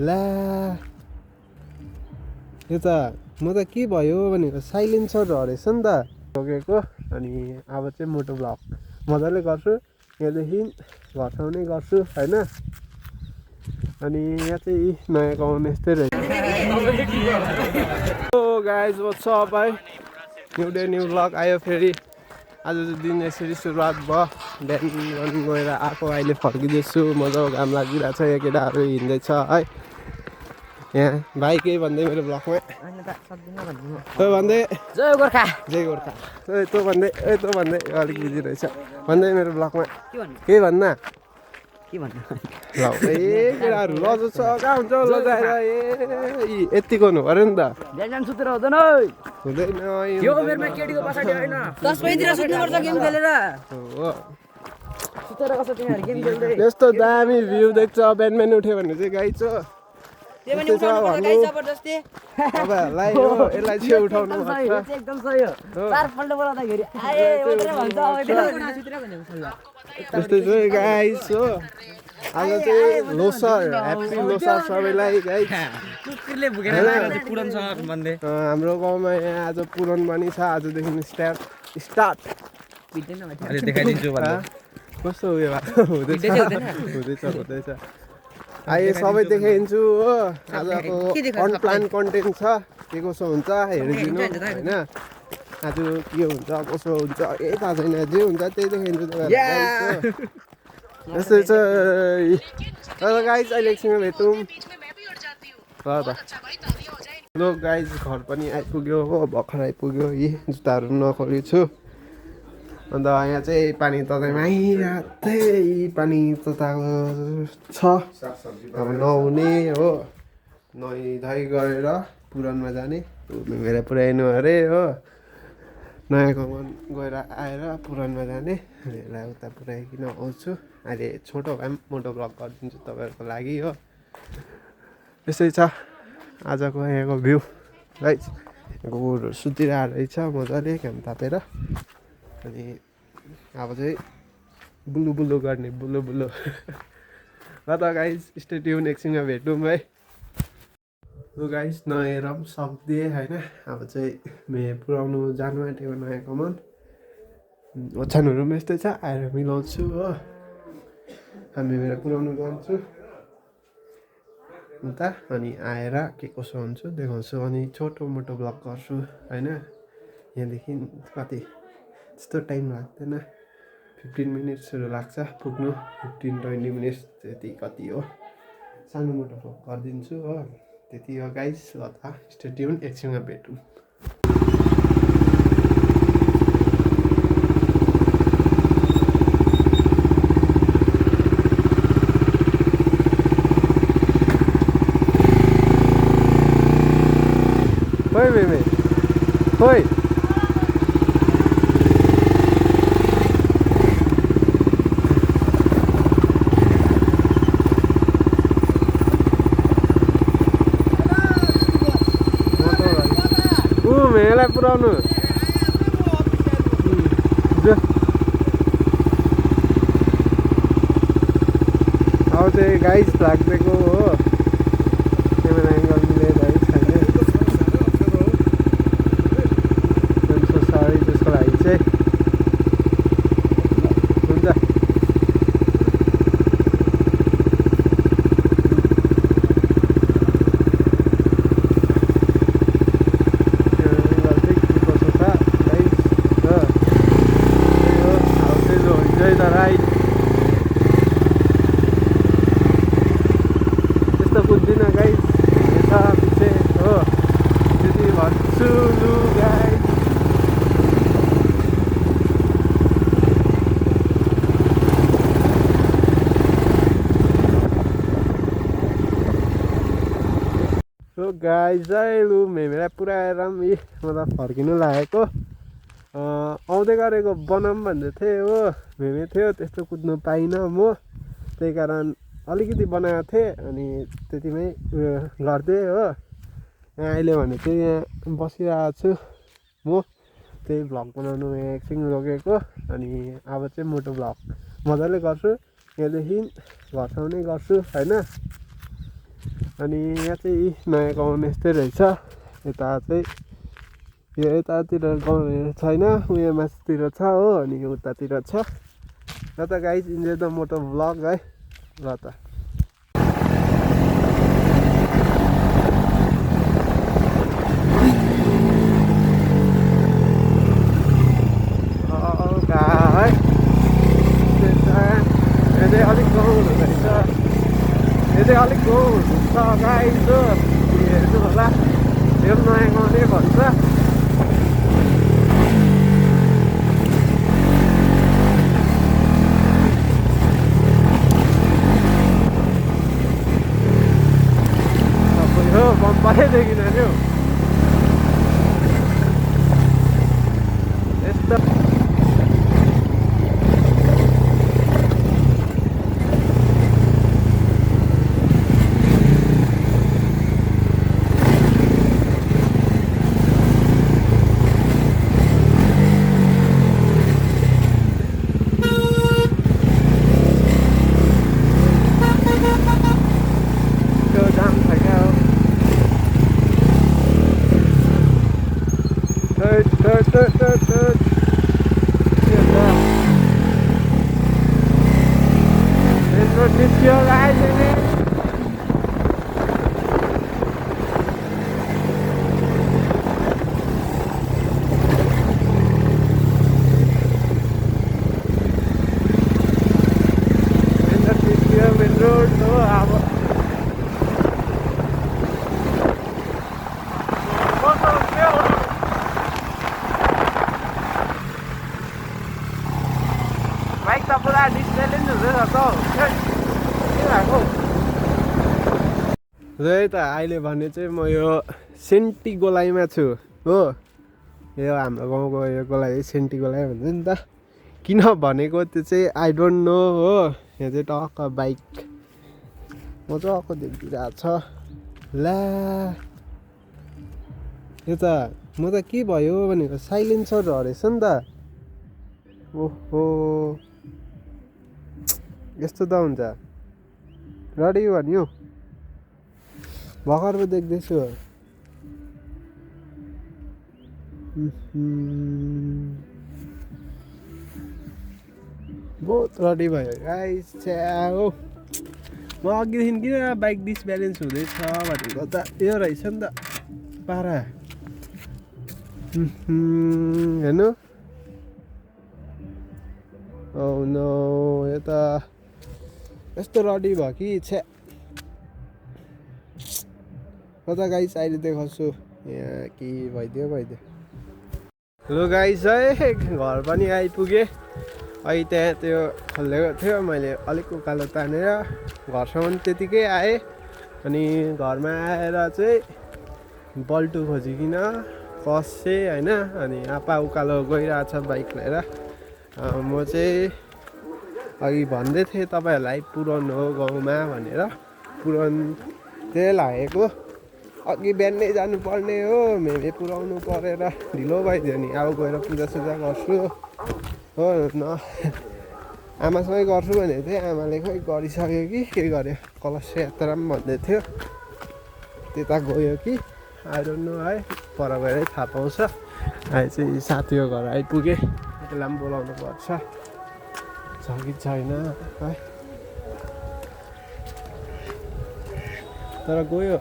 ला यो त म त के भयो भनेको साइलेन्सर रहेछ नि त लगेको। अनि अब चाहिँ मोटो भ्लग मजाले गर्छु यहाँदेखि घटाउने गर्छु होइन। अनि यहाँ चाहिँ नयाँ गाउँ यस्तै रहेछ। ओ गाइज व्हाट्स अप भाइ, न्यू डे न्यू भ्लग आयो फेरि। आज दिन यसरी सुरुवात भयो, बिहान गएर आएको अहिले फर्किँदैछु। मजाको घाम लागिरहेको छ, यहाँ केटाहरू हिँड्दैछ है। यहाँ भाइ केही भन्दै मेरो भ्लगमा भन्दै जय गोर्खा जय गोर्खा तँ भन्दै अलिक बिजी रहेछ भन्दै मेरो भ्लगमा केही भन्न ल ए केटाहरू लज छ कहाँ हुन्छ लजाएर ए यति गर्नु पऱ्यो नि त। बिहान सुतेर हुँदैन हुँदैन यो उमेरमा केटीको पछाडि होइन 10 बजेतिर सुत्नुपर्छ गेम खेलेर। सुतेर कसो तिमीहरू गेम खेल्दै यस्तो दामी भ्यू देख्छ बिहान उठ्यो भने चाहिँ गाई छ जबरजस्ती तपाईँहरूलाई हो यसलाई चाहिँ उठाउनु पर्छ। एकदम सही हो। चारपल्ट बोलाउँदाखेरि आए मात्रै भन्छ त्यस्तै चाहिँ गाइस हो। आज चाहिँ लोसार ह्याप्पी लोसार सबैलाई गाइस। कुकुरले भुकेर पुरान छ भन्दै हाम्रो गाउँमा यहाँ आज पुरान पनि छ। आजदेखि स्टार्ट अहिले देखाइदिन्छु भन्दै कस्तो उयो हुँदैछ अहिले सबै देखाइदिन्छु हो। आजको अनप्लान कन्टेन्ट छ, के कसो हुन्छ हेरिदिनु होइन। आज के हुन्छ कसो हुन्छ केही थाहा छैन, जे हुन्छ त्यही देखाइदिन्छु तपाईँहरूलाई। यस्तै छ ल गाइज, अहिले एकछिनमा भेटौँ ल त। ल गाइज घर पनि आइपुग्यो हो, भर्खर आइपुग्यो। यी जुत्ताहरू नखोली छु। अन्त यहाँ चाहिँ पानी तताइमा आइरहेको पानी तताएको छ। अब नहुने हो, नुहाइ गरेर पुरानमा जाने मेरा पुऱ्याइनु अरे हो। नयाँ गाउँमा गएर आएर पुरानमा जाने यसलाई उता पुऱ्याइकन आउँछु। अहिले छोटो भए पनि मोटो भ्लग गरिदिन्छु तपाईँहरूको लागि हो। यसै छ आजको यहाँको भ्यू गाइस। गोरुहरू सुतिरहेको रहेछ मजाले घाम तापेर। अनि अब चाहिँ बुलु बुलु गर्ने बुलु बुलु ल त गाइस, स्टे ट्युन, एकछिनमा भेटौँ है। लु गाइस नहेर पनि सक्दिएँ होइन। अब चाहिँ पुऱ्याउनु जानु आँटेको नयाँ कमान। ओछ्यानहरू पनि यस्तै छ, आएर मिलाउँछु हो। हामी मेरो पुऱ्याउनु जान्छु अन्त अनि आएर के कसो हुन्छ देखाउँछु। अनि छोटो मोटो भ्लग गर्छु होइन। यहाँदेखि कति त्यस्तो टाइम लाग्दैन, 15 मिनट्सहरू लाग्छ पुग्नु। 15-20 मिनट्स त्यति कति हो, सानो मोटो भ्लग गरिदिन्छु हो। त्यति हो गाइस। ल त स्टे ट्युन, एकछिनमा भेटौँ। खोइ मेमे खोइ मेलाई पुऱ्याउनु अब चाहिँ गाइस लाग्दिएको हो। क्यामेरा एङ्गल मिलेर है छैन, सरी त्यसको लागि चाहिँ हुन्छ। कुद्दिनँ गाइस, यता पछि हो त्यति भन्छु। लु गाइस सो गाइस चाहिँ लु मेमेलाई पुऱ्याएर पनि म त फर्किनु लागेको। आउँदै गरेको बनाऊँ भन्दै थिएँ हो। मेमे थियो त्यस्तो कुद्नु पाइनँ म, त्यही कारण अलिकति बनाएको थिएँ अनि त्यतिमै उयो गरिदिएँ हो। यहाँ अहिले भने चाहिँ यहाँ बसिरहेको छु म, त्यही भ्लग बनाउनु यहाँ एकछिन रोकेको। अनि अब चाहिँ मोटो भ्लग मजाले गर्छु, यहाँदेखि घटाउने गर्छु होइन। अनि यहाँ चाहिँ नयाँ गाउँ यस्तै रहेछ यता चाहिँ यो यतातिर गाउँ छैन उयो माथितिर छ हो अनि उतातिर छ र त guys enjoy the motto vlog है ल त अलिक गाउँ हुँदोरहेछ यो चाहिँ अलिक गाउँ हुन्छ गाइज हो हेर्नु होला यो नयाँ गाउँ नै भन्छ हो बम्पारै देखिन नि हौ यस्तो बाइक त पुरा डिस्टेन्स हुँदैछ त र त अहिले भने चाहिँ म यो सेन्टी गोलाइमा छु हो यो हाम्रो गाउँको यो गोलाइ सेन्टी गोलाइ भन्छ नि त किन भनेको त्यो चाहिँ आई डोन्ट नो हो यहाँ चाहिँ टक्क बाइक मजाको देखिरहेको छ ला यो त म त के भयो भनेको साइलेन्सर रहेछ नि त ओहो यस्तो त हुन्छ रडी भन्यो भर्खर पो देख्दैछु बहुत रडी भयो गाइस छ्याओ म अघिदेखि किन बाइक डिसब्यालेन्स हुँदैछ भनेको त यो रहेछ नि त पारा हेर्नु औ नो यो त यस्तो रडी भयो कि छ्या म त गाइस अहिले देखाउँछु यहाँ के भइदियो हेलो गाइस है घर पनि आइपुगेँ अहिले त्यहाँ त्यो खोलेको थियो मैले अलिक उकालो तानेर घरसम्म त्यतिकै आएँ अनि घरमा आएर चाहिँ बल्टु खोजिकन कसेँ होइन अनि आपा उकालो गइरहेछ बाइक लिएर म चाहिँ अघि भन्दै थिएँ तपाईँहरूलाई पुरानो हो गाउँमा भनेर पुरानो त्यही लागेको अघि बिहानै जानुपर्ने हो मेमे पुऱ्याउनु परेर ढिलो भइदियो नि अब गएर पूजासुजा गर्छु हो न आमासँगै गर्छु भनेको थिएँ आमाले खोइ गरिसक्यो कि के गर्यो कलश यात्रा पनि भन्दै थियो त्यता गयो कि आई डोन्ट नो है पर गएरै थाहा पाउँछ अहिले चाहिँ साथीको घर आइपुगेँ त्यसलाई पनि बोलाउनु पर्छ छ कि छैन है तर गयो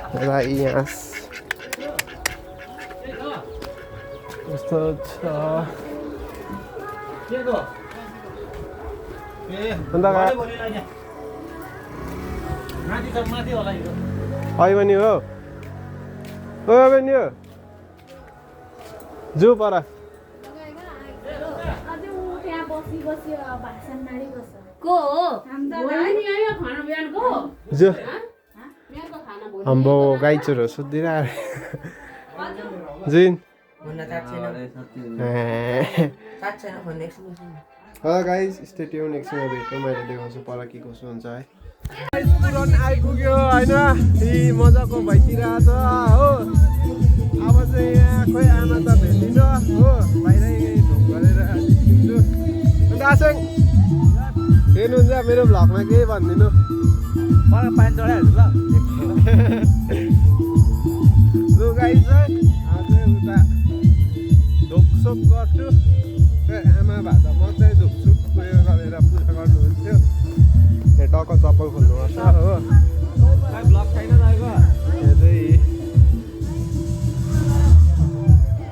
होला यहाँ कस्तो छ अन्त है भने हो भने हो जू पर अम्बो गाई चोरो सुत्दिरहेको जुन गाइस स्टे ट्युन एकछिनमा भेट्यो मैले देखाउँछु पर के कसो हुन्छ है पुरान आइपुग्यो होइन मजाको भइदिरहेको छ हो अब चाहिँ यहाँ खोइ आमा त भेटिन हो बाहिरै ढोक गरेर निस्किन्छु अन्त आसेङ हेर्नुहुन्छ मेरो भ्लगमा केही भनिदिनु मलाई पानी चढाइहाल्छु ल लु गाइस चाहिँ अझै उता ढोकसोक गर्छु आमा भए त मजाले ढोकसोक उयो गरेर पूजा गर्नुहुन्थ्यो यहाँ टक्क चप्पल खोल्नुपर्छ हो ब्लग छैन रहेको यहाँ चाहिँ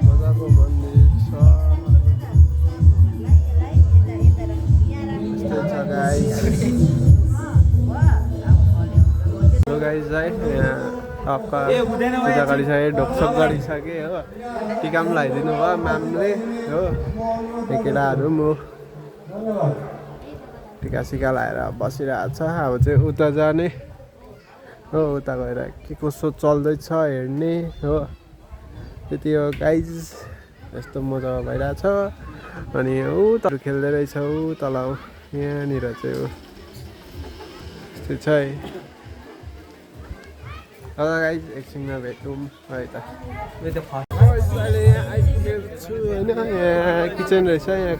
मजाको मन्दिर छ यस्तै छ गाइस लु गाइस चाहिँ यहाँ टक्क पूजा गरिसकेँ ढोकसोक गरिसकेँ हो टिका पनि लगाइदिनु भयो मामले हो यो केटाहरू पनि हो टिका सिका लगाएर बसिरहेको छ अब चाहिँ उता जाने हो उता गएर के कसो चल्दैछ हेर्ने हो त्यति हो गाइज यस्तो मजा भइरहेछ अनि उता खेल्दै रहेछ तल यहाँनिर चाहिँ हो यस्तै छ है गाइज एकछिनमा भेटौँ है त अहिले यहाँ आइपुगेको छु होइन यहाँ किचन रहेछ यहाँ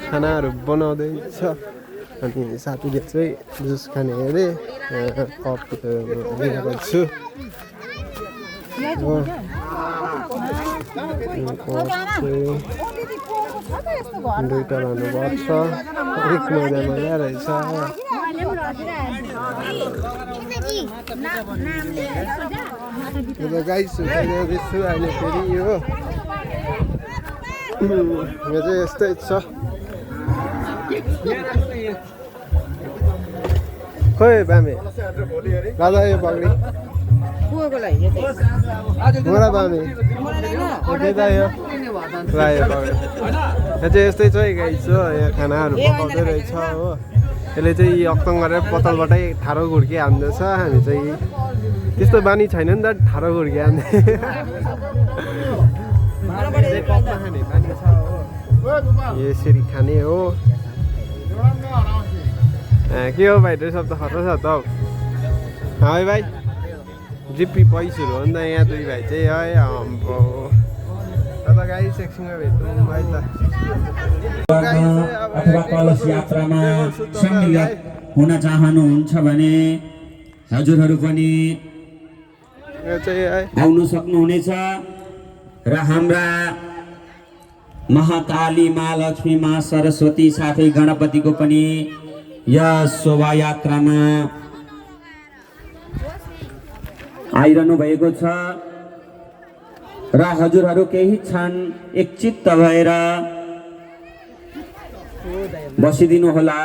खानाहरू बनाउँदैछ अनि साथीले चाहिँ जुस खाने अरे कप लिएको छु दुईवटा लानुपर्छ एक महिना रहेछ गाइस जाँदैछु अहिले फेरि यो चाहिँ यस्तै छ खोइ बामे राजा यो पक्री मोरा बामे त्यता यो लायो पक्री यहाँ चाहिँ यस्तै छ है गाइस हो यहाँ खानाहरू पकाउँदै रहेछ हो यसले चाहिँ अक्तङ गरेर पतलबाटै ठाडो घुर्की हान्दैछ हामी चाहिँ त्यस्तो बानी छैन नि त ठाडो घुर्की हान्ने खाने बानी छ हो यसरी खाने हो के हो भाइ ड्रेसअप त खतरा छ त हौ है भाइ जिप्पी पैसहरू हो नि त यहाँ दुई भाइ चाहिँ है हाम्रो त गाई सेक्सनमा भेट्नु है त अथवा कलश यात्रामा सम्मिलित हुन चाहनुहुन्छ भने हजुरहरू पनि आउनु सक्नुहुनेछ र हाम्रा महाकाली माँ लक्ष्मी माँ सरस्वती साथै गणपतिको पनि यस शोभायात्रामा आइरहनु भएको छ र हजुरहरू केही क्षण एकचित्त भएर बसिदिनु होला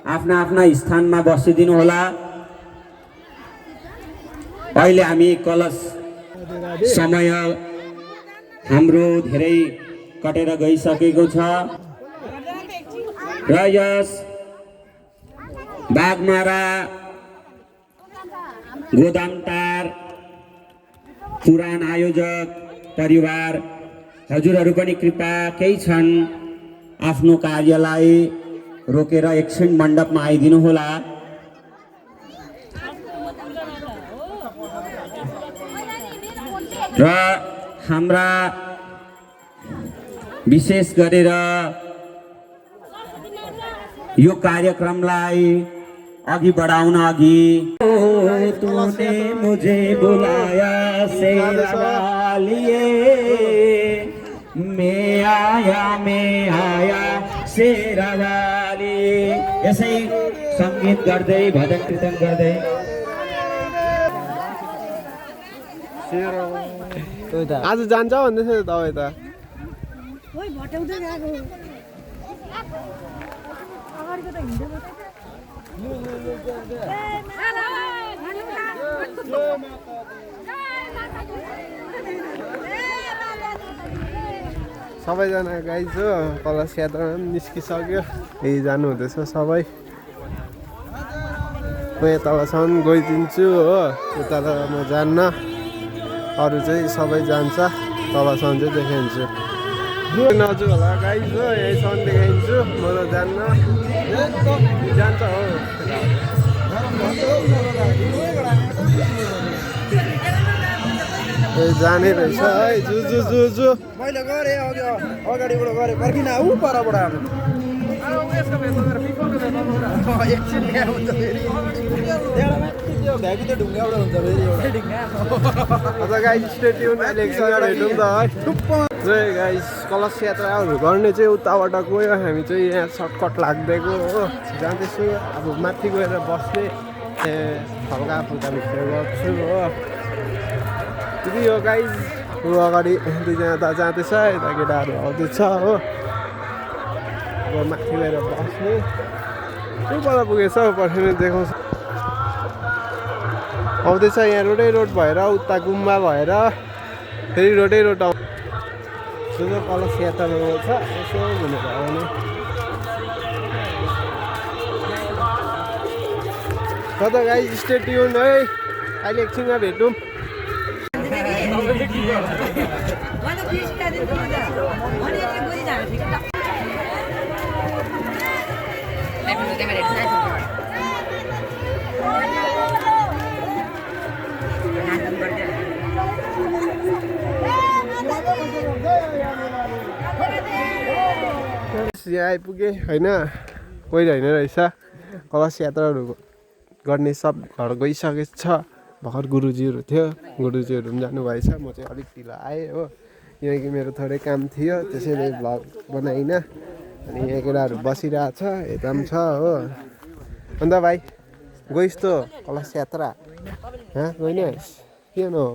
आफ्ना आफ्ना स्थानमा बसिदिनु होला अहिले हामी कलश समय हाम्रो धेरै कटेर गइसकेको छ र यस बागमारा गोदामटार पुराण आयोजक परिवार हजुरहरू पनि कृपया केही क्षण आफ्नो कार्यलाई रोकेर एकछिन मण्डपमा आइदिनु होला र हाम्रा विशेष गरेर यो कार्यक्रमलाई अघि बढाउन अघि तूने मुझे बुलाया शेरवालिए मैं आया शेरवाली यसै संगीत गर्दै भजन कीर्तन गर्दै आज जान्छ भन्दै थियो तपाईँ त सबैजना गाइज हो कलश यात्रामा पनि निस्किसक्यो यही जानु हुँदैछ सबै म यहाँ तलसम्म गइदिन्छु हो उता त म जान्न अरू चाहिँ सबै जान्छ तलसम्म चाहिँ देखाइदिन्छु नजु होला गाइज हो यहीसम्म देखाइदिन्छु म त जान्न जान्छ हो जाने रहेछ है जु जु जु जु मैले गरेँ अगाडिबाट गरेँ फर्किन ऊ परबाट गाइस स्टे ट्युन अहिले एकसँग भेटौँ त है गाइस कलश यात्राहरू गर्ने चाहिँ उताबाट गयो हामी चाहिँ यहाँ सर्टकट लाग्दैको हो जाँदैछु अब माथि गएर बस्ने हल्का फुल्का भित्र गर्छु हो त्यति हो गाइस ऊ अगाडि दुईजना त जाँदैछ यता केटाहरू आउँदैछ हो अब माथि गएर बस्ने ऊपर पुगेछ पर्खिने देखाउँछ आउँदैछ यहाँ रोडै रोड भएर उता गुम्बा भएर फेरि रोडै रोड आउँछ जो कलश यात्रामा छ यसो घुमेर आउने त गाइस स्टे ट्युन है अहिले एकछिनमा भेटौँ यहाँ आइपुगेँ होइन कोही होइन रहेछ कलश यात्राहरू गर्ने सब घर गइसकेको छ भर्खर गुरुजीहरू थियो गुरुजीहरू पनि जानुभएछ म चाहिँ अलिक ढिलो आएँ हो किनकि मेरो थोरै काम थियो त्यसैले भ्लग बनाइनँ अनि यहाँ केटाहरू बसिरहेछ यता पनि छ हो अन्त भाइ गइस् त कलश यात्रा गइनस् किन हो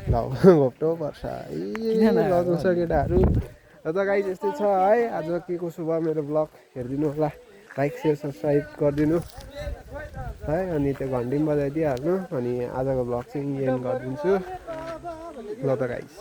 ल घोप्टो पर्छ लगाउँछ केटाहरू र त गाइस यस्तै छ है आज के कसो भयो मेरो ब्लग हेरिदिनु होला लाइक सेयर सब्सक्राइब गरिदिनु है अनि त्यो घन्टी पनि बजाइदिइहाल्नु अनि आजको ब्लग चाहिँ एन्ड गरिदिन्छु ल त गाइस